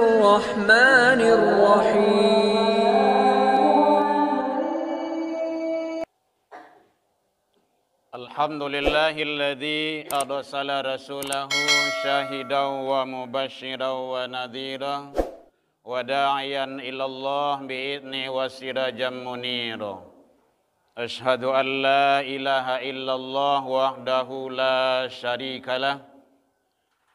الرحمن الرحيم. الحمد لله الذي أرسل رسوله شاهدا ومبشرا ونذيرا وداعيا إلى الله بإذنه وسراجا منيرا. أشهد أن لا إله إلا الله وحده لا شريك له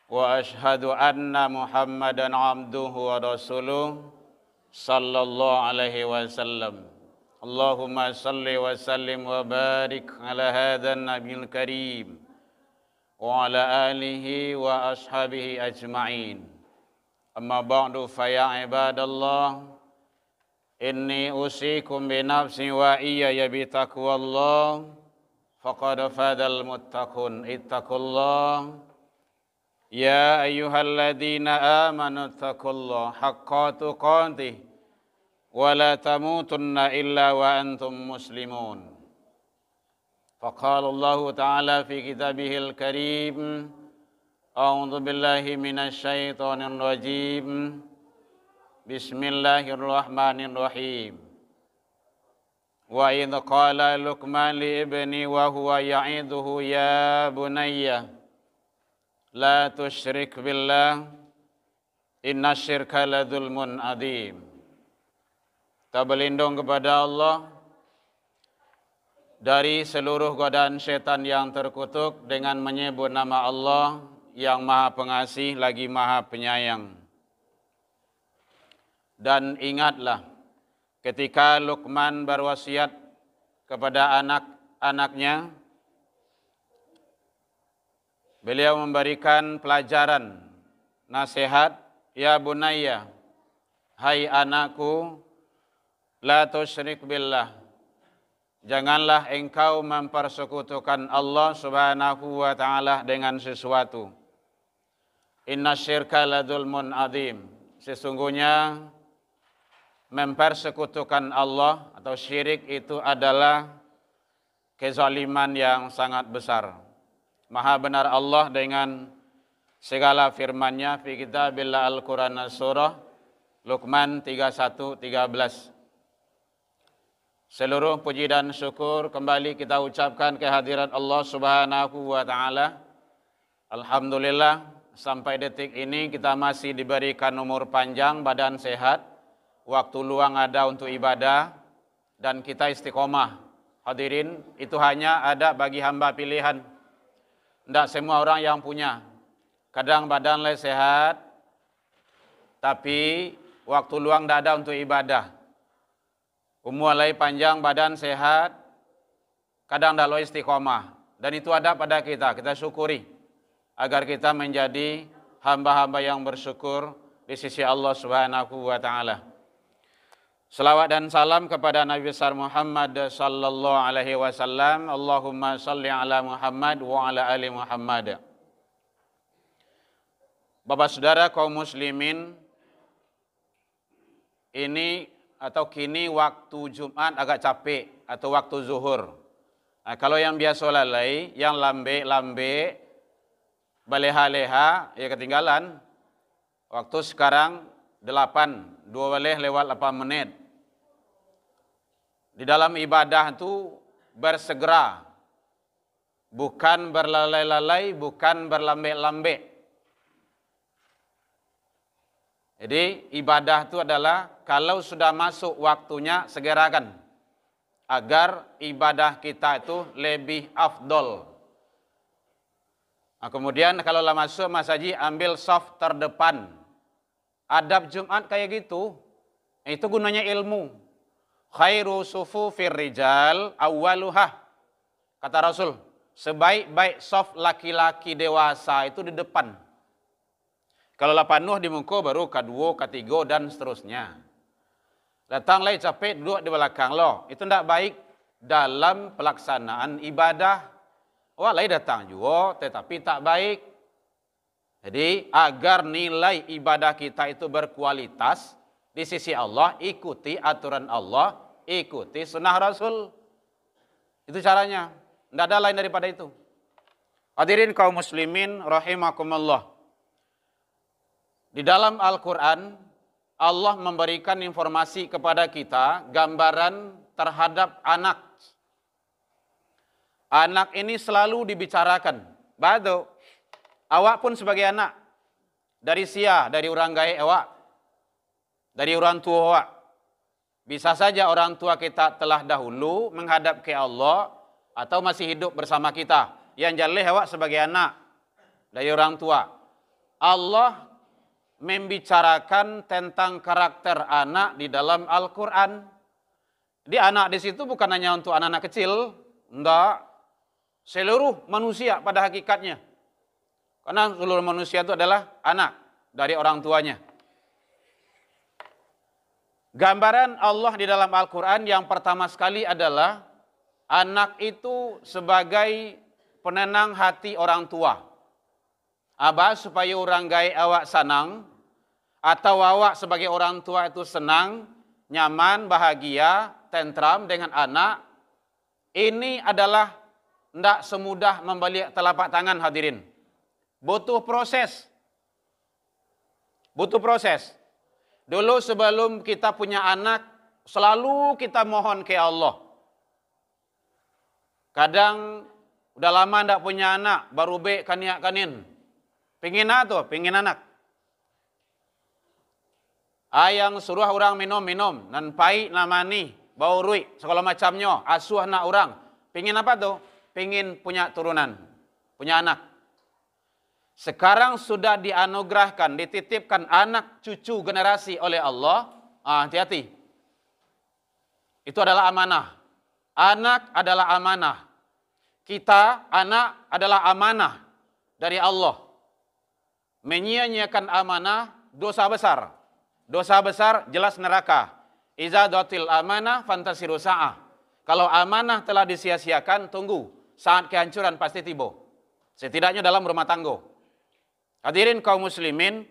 وأشهد أن محمدا عبده ورسوله صلى الله عليه وسلم. اللهم صل وسلم وبارك على هذا النبي الكريم وعلى آله وأصحابه أجمعين. أما بعد فيا عباد الله إني أوصيكم بنفسي وإياي بتقوى الله فقد فاز المتقون. اتقوا الله يا أيها الذين آمنوا اتقوا الله حق تقاته ولا تموتن إلا وأنتم مسلمون. فقال الله تعالى في كتابه الكريم أعوذ بالله من الشيطان الرجيم بسم الله الرحمن الرحيم. وإذ قال لقمان لابنه وهو يعظه يا بني لا تشرك بالله إن الشرك لظلم عظيم. Kita berlindung kepada Allah dari seluruh godaan setan yang terkutuk dengan menyebut nama Allah yang Maha Pengasih lagi Maha Penyayang. Dan ingatlah ketika Luqman berwasiat kepada anak-anaknya, beliau memberikan pelajaran, nasihat, ya bunayya, hai anakku, la tusyrik billah, janganlah engkau mempersekutukan Allah subhanahu wa ta'ala dengan sesuatu. Inna syirka ladzulmun adzim, sesungguhnya mempersekutukan Allah atau syirik itu adalah kezaliman yang sangat besar. Maha benar Allah dengan segala firman-Nya fi kitabillah Al-Quran surah Luqman 31-13. Seluruh puji dan syukur kembali kita ucapkan kehadiran Allah subhanahu wa ta'ala. Alhamdulillah sampai detik ini kita masih diberikan umur panjang, badan sehat, waktu luang ada untuk ibadah, dan kita istiqomah. Hadirin, itu hanya ada bagi hamba pilihan. Tidak semua orang yang punya. Kadang badan sehat, tapi waktu luang tidak ada untuk ibadah. Umur panjang, badan sehat, kadang tidak istiqomah. Dan itu ada pada kita syukuri. Agar kita menjadi hamba-hamba yang bersyukur di sisi Allah subhanahu wa ta'ala. Salawat dan salam kepada Nabi besar Muhammad sallallahu alaihi wasallam. Allahumma salli ala Muhammad wa ala ali Muhammad. Bapak saudara kaum muslimin, ini atau kini waktu Jumat agak capek atau waktu zuhur. Nah, kalau yang biasa lalai, yang lambe-lambe, baleha-leha, ya ketinggalan. Waktu sekarang 8, 2:08 menit. Di dalam ibadah itu bersegera, bukan berlalai-lalai, bukan berlambe-lambe. Jadi ibadah itu adalah kalau sudah masuk waktunya segerakan agar ibadah kita itu lebih afdol. Nah, kemudian kalau masuk Mas Haji ambil soft terdepan. Adab Jumat kayak gitu. Itu gunanya ilmu. Khairu sufufir rijal awwaluhah. Kata Rasul, sebaik-baik soft laki-laki dewasa itu di depan. Kalau penuh di muka baru kedua, ketiga dan seterusnya. Datang lagi capek duduk di belakang lo. Itu tidak baik dalam pelaksanaan ibadah. Wah, lagi datang juga tetapi tak baik. Jadi agar nilai ibadah kita itu berkualitas di sisi Allah, ikuti aturan Allah, ikuti sunnah Rasul. Itu caranya. Tidak ada lain daripada itu. Hadirin kaum muslimin rahimakumullah. Di dalam Al-Quran Allah memberikan informasi kepada kita, gambaran terhadap anak. Anak ini selalu dibicarakan. Bado, awak pun sebagai anak. Dari dari orang gaya awak. Dari orang tua awak. Bisa saja orang tua kita telah dahulu menghadap ke Allah atau masih hidup bersama kita. Yang jelas awak sebagai anak dari orang tua. Allah membicarakan tentang karakter anak di dalam Al-Quran. Di anak di situ bukan hanya untuk anak-anak kecil, enggak. Seluruh manusia pada hakikatnya. Karena seluruh manusia itu adalah anak dari orang tuanya. Gambaran Allah di dalam Al-Quran yang pertama sekali adalah anak itu sebagai penenang hati orang tua. Abah supaya orang gaya awak senang, atau awak sebagai orang tua itu senang, nyaman, bahagia, tentram dengan anak, ini adalah tidak semudah membalik telapak tangan hadirin. Butuh proses. Butuh proses. Dulu sebelum kita punya anak, selalu kita mohon ke Allah. Kadang udah lama tidak punya anak, baru kaniak kanin. Pingin apa tuh? Pingin anak. Ayang suruh orang minum, nan pai namani, bau rui, segala macamnya, asuh anak orang. Pingin apa tuh? Pingin punya turunan, punya anak. Sekarang sudah dianugerahkan, dititipkan anak cucu generasi oleh Allah. Hati-hati. Itu adalah amanah. Anak adalah amanah. Kita, anak adalah amanah dari Allah. Menyia-nyiakan amanah, dosa besar. Dosa besar jelas neraka. Iza dotil amanah fantasiru sa'ah. Kalau amanah telah disia-siakan, tunggu. Saat kehancuran pasti tiba. Setidaknya dalam rumah tangga. Hadirin kaum muslimin,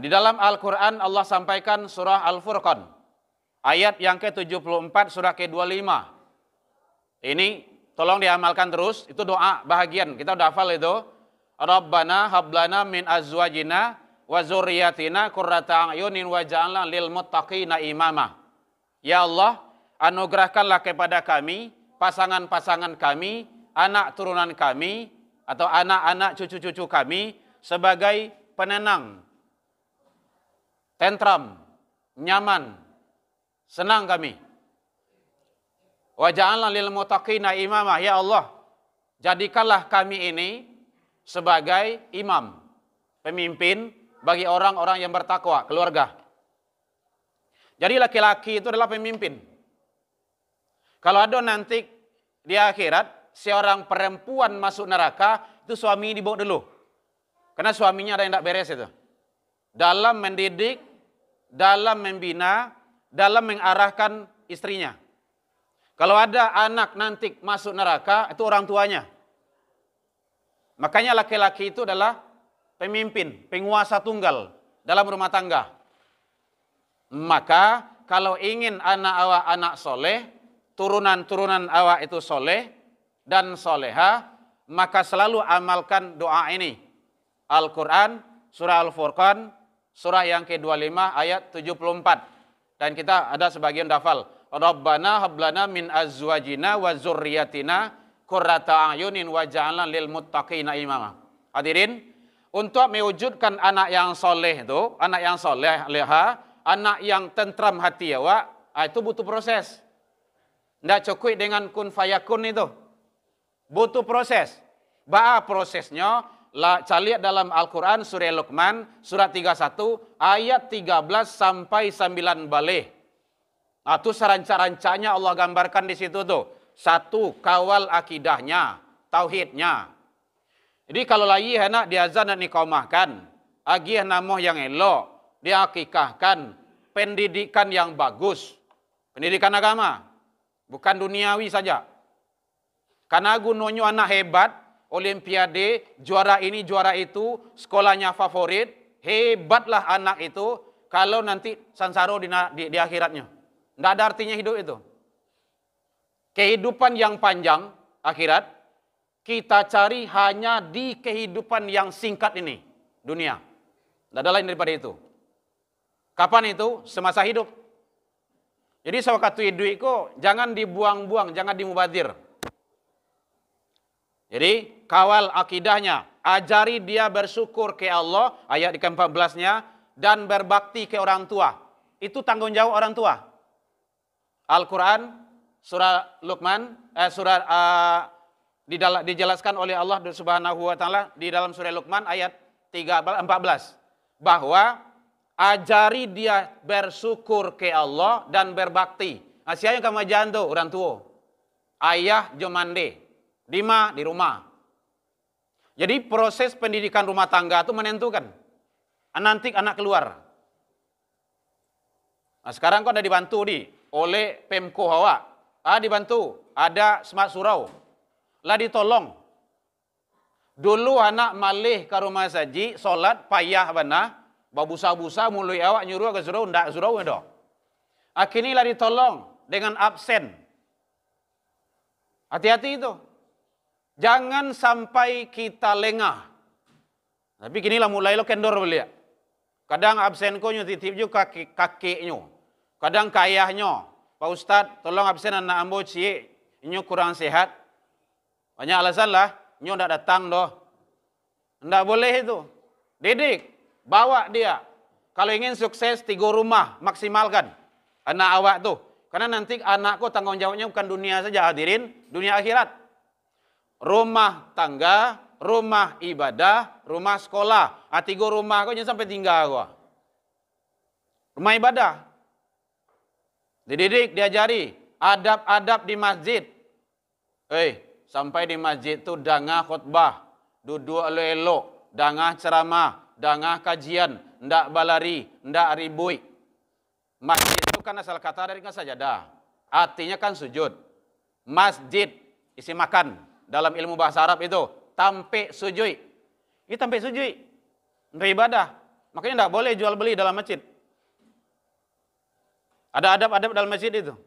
di dalam Al-Quran Allah sampaikan surah Al-Furqan. Ayat yang ke-74 surah ke-25. Ini tolong diamalkan terus, itu doa bahagian. Kita udah hafal itu. Rabbana hablana min azwajina wa zurriyatina qurrata a'yunin waj'alna lil muttaqina imama. Ya Allah, anugerahkanlah kepada kami, pasangan-pasangan kami, anak turunan kami, atau anak-anak cucu-cucu kami, sebagai penenang, tentram, nyaman, senang kami. Wa ja'alna lil muttaqina imamah. Ya Allah, jadikanlah kami ini sebagai imam, pemimpin bagi orang-orang yang bertakwa, keluarga. Jadi laki-laki itu adalah pemimpin. Kalau ada nanti di akhirat seorang perempuan masuk neraka, itu suami dibawa dulu. Karena suaminya ada yang tidak beres itu. Dalam mendidik, dalam membina, dalam mengarahkan istrinya. Kalau ada anak nanti masuk neraka, itu orang tuanya. Makanya laki-laki itu adalah pemimpin, penguasa tunggal dalam rumah tangga. Maka kalau ingin anak awak anak soleh, turunan-turunan awak itu soleh dan soleha, maka selalu amalkan doa ini. Al-Quran, surah Al-Furqan, surah yang ke-25 ayat 74. Dan kita ada sebagian hafal. Rabbana hablana min azwajina wa zurriyatina qurrata a'yunin waj'alna lil muttaqina imama. Hadirin, untuk mewujudkan anak yang soleh itu, anak yang soleh leha, anak yang tentram hati awak, itu butuh proses. Tidak cukup dengan kun fayakun itu. Butuh proses. Ba'a prosesnya, lihat dalam Al-Quran surah Luqman, surat 31, ayat 13 sampai 9 balik. Itu seranca-rancanya Allah gambarkan di situ tuh. Satu, kawal akidahnya, tauhidnya. Jadi kalau lagi hendak diazan dan iqamahkan, agih namoh yang elok, diakikahkan, pendidikan yang bagus, pendidikan agama, bukan duniawi saja. Karena gunanya anak hebat, olimpiade, juara ini, juara itu, sekolahnya favorit, hebatlah anak itu, kalau nanti sansaro di akhiratnya. Tidak ada artinya hidup itu. Kehidupan yang panjang, akhirat, kita cari hanya di kehidupan yang singkat ini, dunia. Tidak ada lain daripada itu. Kapan itu? Semasa hidup. Jadi sewaktu duit ko jangan dibuang-buang, jangan dimubazir. Jadi kawal akidahnya, ajari dia bersyukur ke Allah, ayat di ke-14-nya, dan berbakti ke orang tua. Itu tanggung jawab orang tua. Al-Quran, surah Luqman, dijelaskan oleh Allah Subhanahu wa taala di dalam surah Luqman ayat 14 bahwa ajari dia bersyukur ke Allah dan berbakti. Siapa yang kamu ajaran tu? Orang tua. Ayah jomande. Di rumah. Jadi proses pendidikan rumah tangga itu menentukan. Nanti anak keluar. Nah, sekarang kau ada dibantu oleh Pemko Hawa. Dibantu. Ada smart surau. Lah ditolong. Dulu anak malih ke rumah saji, solat payah bana, babusa-busa mulai awak nyuruh ke surau, ndak surau dah. Akhirnya lah ditolong dengan absen. Hati-hati itu. Jangan sampai kita lengah. Tapi kini lah mulai lo kendor belia. Kadang absen ko nyu titip juga kakeknya. Kadang kayahnya. Pak Ustad, tolong absen anak ambo cie. Nyu kurang sehat. Banyak alasan lah. Nyu ndak datang doh. Ndak boleh itu. Didik. Bawa dia. Kalau ingin sukses 3 rumah. Maksimalkan. Anak awak tuh. Karena nanti anakku tanggung jawabnya bukan dunia saja hadirin. Dunia akhirat. Rumah tangga, rumah ibadah, rumah sekolah. 3 rumah kau jangan sampai tinggal kau. Rumah ibadah. Dididik, diajari. Adab-adab di masjid. Sampai di masjid tu dangah khutbah. Duduk elok-elok. Dangah ceramah. Dangah kajian. Ndak balari. Ndak ribui. Masjid itu kan asal kata dari kan sajadah. Artinya kan sujud. Masjid. Isi makan. Dalam ilmu bahasa Arab itu tampe sujui. Ini tampe sujui. Beribadah. Makanya tidak boleh jual beli dalam masjid. Ada adab-adab dalam masjid itu.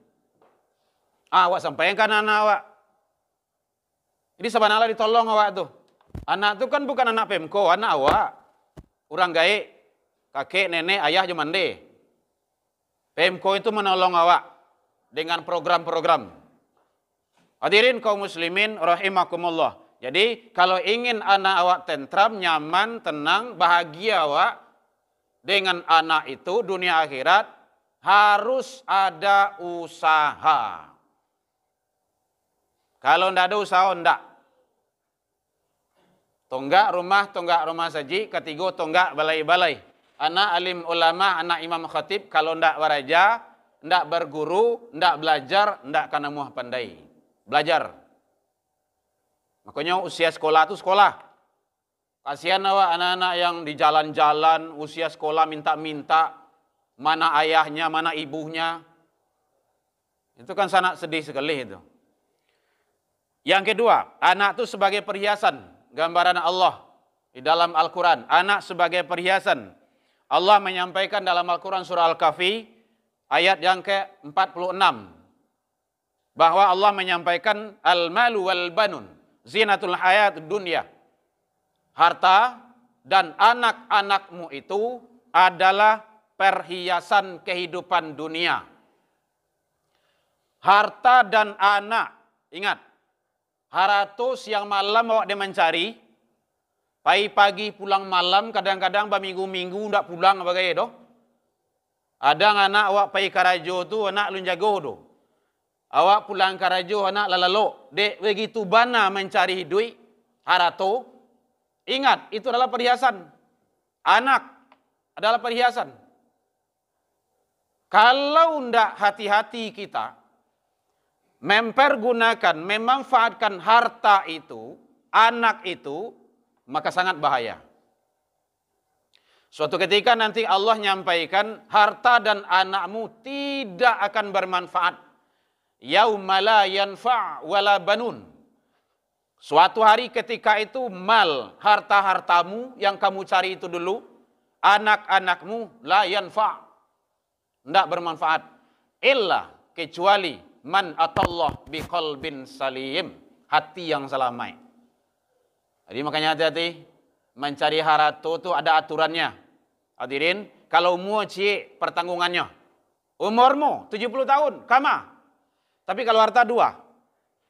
Awak sampaikan anak awak. Ini sebenarnya ditolong awak tuh. Anak itu kan bukan anak Pemko, anak awak. Orang gaik, kakek, nenek, ayah jomande. Pemko itu menolong awak dengan program-program. Hadirin kaum muslimin rahimakumullah. Jadi kalau ingin anak awak tentram, nyaman, tenang, bahagia awak dengan anak itu dunia akhirat harus ada usaha. Kalau ndak ada usaha ndak. Tonggak rumah saji, ketiga tonggak balai-balai. Anak alim ulama, anak imam khatib kalau ndak waraja, ndak berguru, ndak belajar, ndak kana muah pandai. Belajar. Makanya usia sekolah itu sekolah. Kasihan awak anak-anak yang di jalan-jalan, usia sekolah minta-minta. Mana ayahnya, mana ibunya. Itu kan sangat sedih sekali itu. Yang kedua, anak itu sebagai perhiasan. Gambaran Allah di dalam Al-Quran. Anak sebagai perhiasan. Allah menyampaikan dalam Al-Quran surah Al-Kahfi. Ayat yang ke-46. Bahwa Allah menyampaikan al-malu wal banun zinatul hayat dunia. Harta dan anak-anakmu itu adalah perhiasan kehidupan dunia. Harta dan anak, ingat, haratus yang malam awak dia mencari, pagi pulang malam, kadang-kadang berminggu-minggu ndak pulang bagai doh. Ada anak awak pai karajo tu anak lun jago doh. Awak pulang karajo anak lalalo. Dek begitu bana mencari duit harato. Ingat, itu adalah perhiasan. Anak adalah perhiasan. Kalau ndak hati-hati kita mempergunakan, memanfaatkan harta itu, anak itu, maka sangat bahaya. Suatu ketika nanti Allah nyampaikan harta dan anakmu tidak akan bermanfaat. Yauma la yanfa' wala banun. Suatu hari ketika itu mal, harta-hartamu yang kamu cari itu dulu, anak-anakmu la yanfa'. Tidak bermanfaat. Illa kecuali man atallah biqalbin salim. Hati yang selamai. Jadi makanya hati-hati. Mencari harta itu ada aturannya. Hadirin, kalau mu cie pertanggungannya. Umurmu 70 tahun, kama. Tapi kalau harta dua,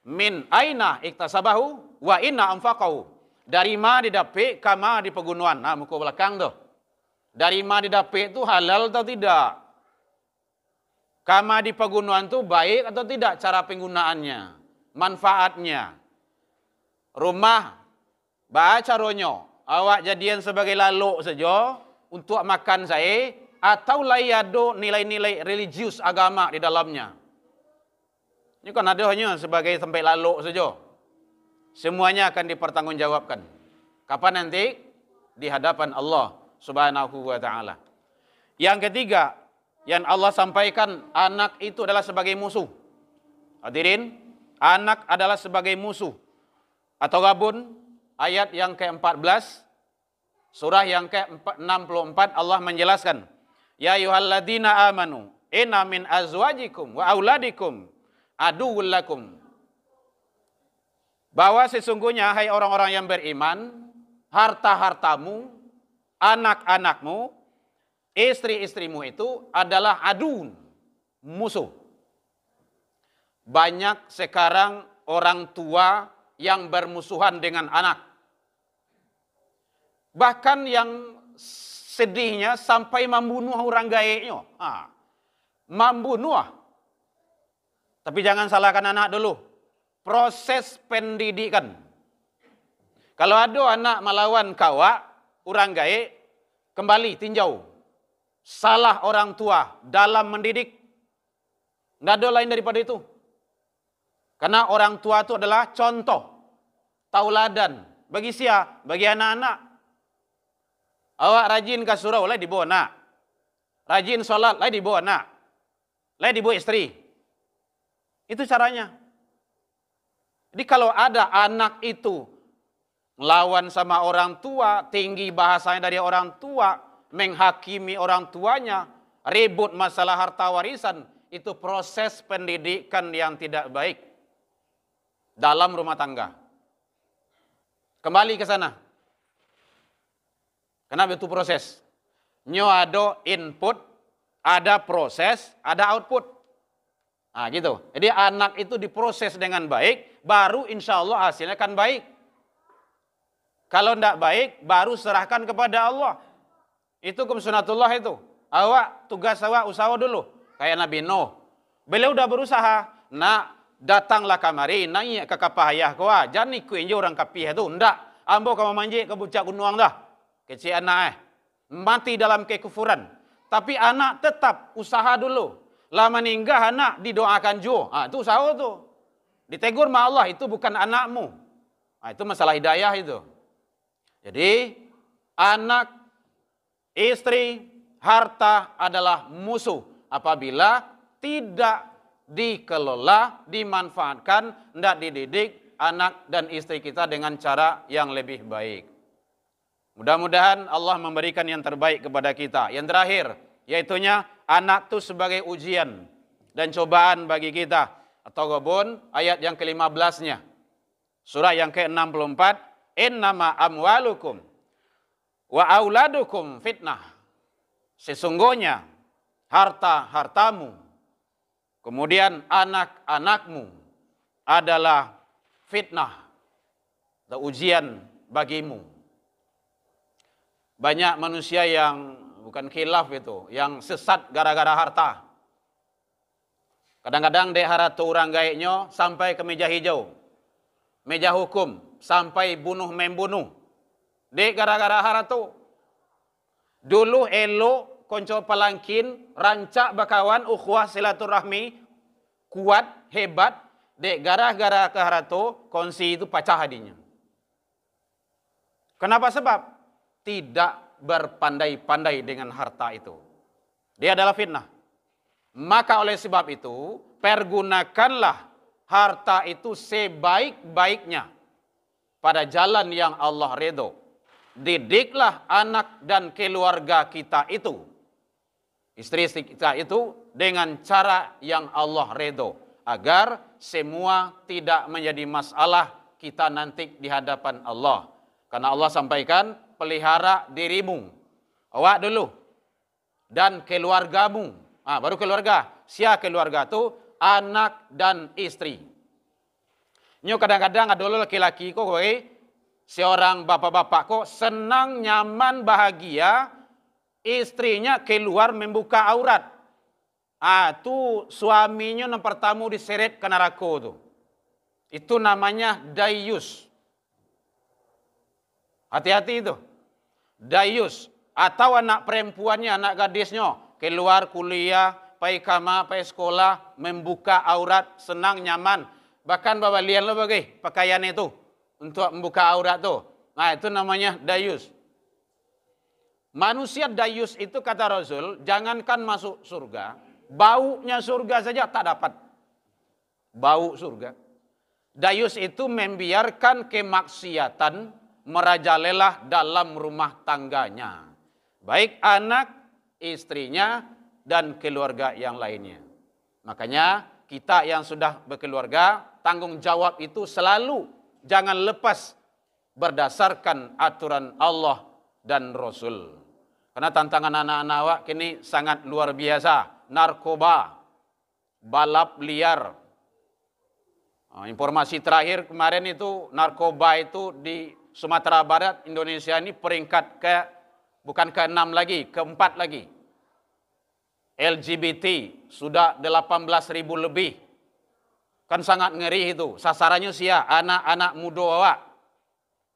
min aina iktasabahu wa inna anfaqahu. Dari ma didapat, kama di pegunuan. Nah, muka belakang tuh. Dari ma didapat itu halal atau tidak? Kama di pegunuan itu baik atau tidak cara penggunaannya? Manfaatnya. Rumah, baca ronyo. Awak jadian sebagai lalu saja untuk makan saya, atau layado nilai-nilai religius agama di dalamnya. Ini kan ada hanya sebagai tempat lalu saja. Semuanya akan dipertanggungjawabkan. Kapan nanti? Di hadapan Allah Subhanahu wa ta'ala. Yang ketiga, yang Allah sampaikan, anak itu adalah sebagai musuh. Hadirin, anak adalah sebagai musuh. Atau gabun, ayat yang ke-14, surah yang ke-64, Allah menjelaskan, Ya ayyuhalladzina amanu, inna min azwajikum wa auladikum aduwwul lakum. Bahwa sesungguhnya, hai orang-orang yang beriman, harta-hartamu, anak-anakmu, istri-istrimu itu adalah adun, musuh. Banyak sekarang orang tua yang bermusuhan dengan anak. Bahkan yang sedihnya sampai membunuh orang gaeknya. Membunuh. Tapi jangan salahkan anak dulu. Proses pendidikan. Kalau ada anak melawan kawa, orang gaek, kembali tinjau. Salah orang tua dalam mendidik. Nggak ada lain daripada itu. Karena orang tua itu adalah contoh, tauladan. Bagi siapa? Bagi anak-anak. Awak rajin ke surau, lah dibawa anak. Rajin sholat, lah dibawa anak. Lah dibawa istri. Itu caranya. Jadi kalau ada anak itu melawan sama orang tua, tinggi bahasanya dari orang tua, menghakimi orang tuanya, ribut masalah harta warisan, itu proses pendidikan yang tidak baik dalam rumah tangga. Kembali ke sana. Kenapa itu proses? Nyo ada input, ada proses, ada output. Nah gitu. Jadi anak itu diproses dengan baik, baru insya Allah hasilnya akan baik. Kalau tidak baik, baru serahkan kepada Allah. Itu hukum sunatullah itu. Awak, tugas awak usaha dulu. Kayak Nabi Nuh. Beliau udah berusaha. Nak, datanglah kamari, naik ke kapal ayah kau. Jangan ikutin orang kapih itu. Ndak. Ambo kamu manjik ke bucak gunung dah. Kecil anak mati dalam kekufuran. Tapi anak tetap usaha dulu. Lama ninggah anak didoakan juga. Itu usaha tu. Ditegur sama Allah, itu bukan anakmu. Itu masalah hidayah itu. Jadi anak, istri, harta adalah musuh apabila tidak dikelola, dimanfaatkan, tidak dididik anak dan istri kita dengan cara yang lebih baik. Mudah-mudahan Allah memberikan yang terbaik kepada kita. Yang terakhir, yaitunya anak itu sebagai ujian dan cobaan bagi kita. Atau Ghabun, ayat yang ke-15-nya. Surah yang ke-64, Innama amwalukum wa auladukum fitnah. Sesungguhnya harta-hartamu, kemudian anak-anakmu adalah fitnah atau ujian bagimu. Banyak manusia yang bukan khilaf itu, yang sesat gara-gara harta. Kadang-kadang dek harta orang gaiknya sampai ke meja hijau, meja hukum, sampai bunuh-membunuh. Dek gara-gara harta. Dulu elo konco palangkin, rancak bakawan, ukhuwah silaturahmi, kuat, hebat. Dek gara-gara ke harta, kongsi itu pecah hadinya. Kenapa sebab? Tidak berpandai-pandai dengan harta itu. Dia adalah fitnah. Maka oleh sebab itu, pergunakanlah harta itu sebaik-baiknya pada jalan yang Allah ridho. Didiklah anak dan keluarga kita itu, istri-istri kita itu dengan cara yang Allah ridho, agar semua tidak menjadi masalah kita nanti di hadapan Allah. Karena Allah sampaikan, pelihara dirimu. Awak dulu. dan keluargamu. Baru keluarga. Sia keluarga tu anak dan istri. Nyo kadang-kadang ada laki-laki ko seorang bapak-bapak ko senang, nyaman, bahagia, istrinya keluar membuka aurat. Tu suaminya yang pertama diseret ke neraka tu. Itu namanya dayus. Hati-hati itu. Dayus. Atau anak perempuannya, anak gadisnya keluar kuliah, pai kama, pai sekolah, membuka aurat, senang, nyaman. Bahkan bawa lian lo bagai pakaian itu untuk membuka aurat tu. Itu namanya dayus. Manusia dayus itu kata Rasul, jangankan masuk surga, baunya surga saja tak dapat. Bau surga. Dayus itu membiarkan kemaksiatan merajalela dalam rumah tangganya. Baik anak, istrinya, dan keluarga yang lainnya. Makanya kita yang sudah berkeluarga, tanggung jawab itu selalu jangan lepas berdasarkan aturan Allah dan Rasul. Karena tantangan anak-anak awak kini sangat luar biasa. Narkoba, balap liar. Informasi terakhir kemarin itu narkoba itu di Sumatera Barat, Indonesia ini peringkat bukan ke-6 lagi, ke-4 lagi. LGBT sudah 18.000 lebih. Kan sangat ngeri itu. Sasarannya sia, anak-anak muda awak.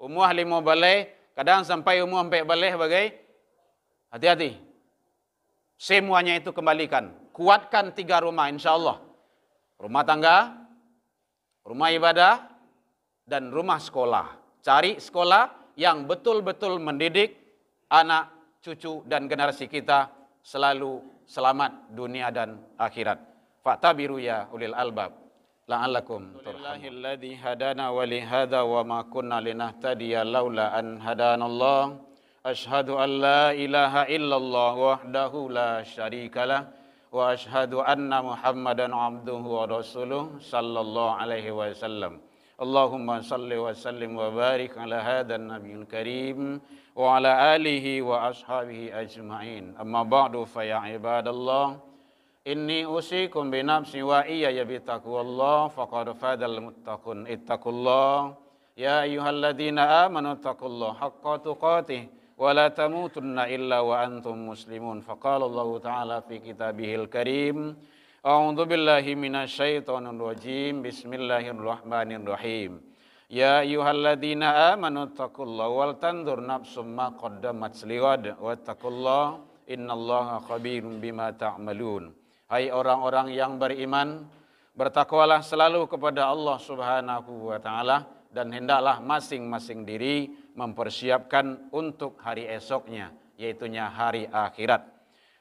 Umur 5 balai, kadang sampai umur 4 balai bagai. Hati-hati. Semuanya itu kembalikan. Kuatkan 3 rumah insya Allah. Rumah tangga, rumah ibadah, dan rumah sekolah. Cari sekolah yang betul-betul mendidik anak, cucu, dan generasi kita selalu selamat dunia dan akhirat. Fa'tabiru ya ulil albab. La'allakum turhamun. Alladzi hadana wa li hadza wa ma kunna linahtadiya laula an hadanallah. Asyhadu an la ilaha illallah wahdahu la syarikalah wa asyhadu anna Muhammadan abduhu wa rasuluh sallallahu alaihi wasallam. Allahumma salli wa sallim wa barik ala hadzal nabiyil karim wa ala alihi wa ashabihi ajma'in. Amma ba'du fa ya ibadallah, inni usikum bi nafsi wa iyaya bi taqwallah faqad fadal muttaqun. Ittaqullah ya ayyuhalladzina amanu taqullaha haqqa tuqatih wa la tamutunna illa wa antum muslimun. Faqala Allah ta'ala fi kitabihil karim, a'udzu billahi minasyaitonir rajim. Bismillahirrahmanirrahim. Ya ayyuhalladzina amanu taqullaha wal tanzur nafsum ma qaddamat lighad wattaqullaha innallaha khabirum bima ta'malun. Hai orang-orang yang beriman, bertakwalah selalu kepada Allah Subhanahu wa taala dan hendaklah masing-masing diri mempersiapkan untuk hari esoknya, yaitunya hari akhirat.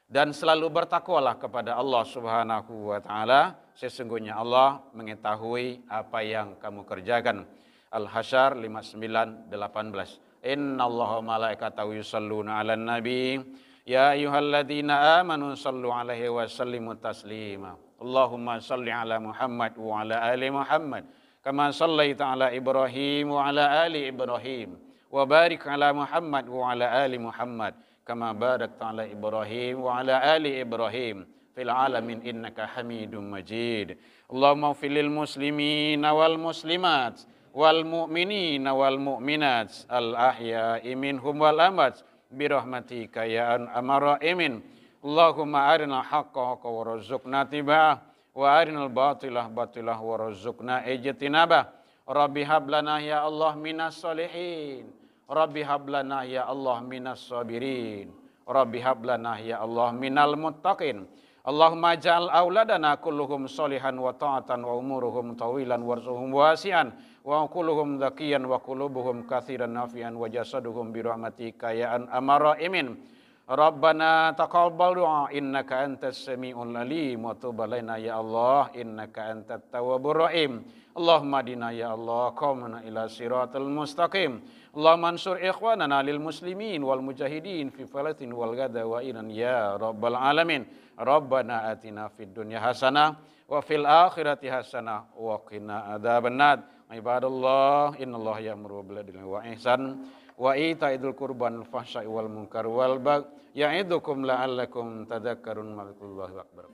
Dan selalu bertakwalah kepada Allah Subhanahu wa taala, sesungguhnya Allah mengetahui apa yang kamu kerjakan. Al-Hasyr 59:18. Innallaha malaikatahu yusholluna 'alan nabi ya ayyuhalladzina amanu shallu 'alaihi wa sallimu taslima. Allahumma shalli 'ala Muhammad wa 'ala ali Muhammad kama shallaita 'ala Ibrahim wa 'ala ali Ibrahim wa barik 'ala Muhammad wa 'ala ali Muhammad kama barakta 'ala Ibrahim wa 'ala ali Ibrahim fil 'alamin innaka Hamidum Majid. Allahumma ighfir lil muslimina wal muslimat wal mu'minina wal mu'minat al ahya'i minhum wal amwat bi rahmatika ya arhamar rahimin. Allahumma arina haqqa haqqa warzuqna tiba'ah wa arinal batilah batilah warzuqna ijtinabah. Rabbi hab lana ya Allah minas solihin. Rabbi hab lana ya Allah minas sabirin. Rabbi hab lana ya Allah minal muttaqin. Allahumma ja'al auladana kulluhum solihan wa ta'atan wa umuruhum tawilan warzuhum wasi'an wa kulluhum zakiyan wa qulubuhum katsiran nafi'an wa jasaduhum bi rahmatika ya arhamar rahimin. Rabbana taqabbal du'a innaka antas samiul alim wa tub alaina ya Allah innaka antat tawwabur rahim. Allahumma dina ya Allah qawmana ila siratal mustaqim. Allahumma ansur ikhwanana lil muslimin wal mujahidin fi falatin wal gada wa inan ya rabbal alamin. Rabbana atina fid dunya hasanah wa fil akhirati hasanah wa qina adzabannar. Ibadallah innallaha ya'muru bil adli wa ihsan wa itaidul qurban fahsya'i wal munkar wal bagh ya'idukum la'allakum tadhakkarun. Wallahu akbar.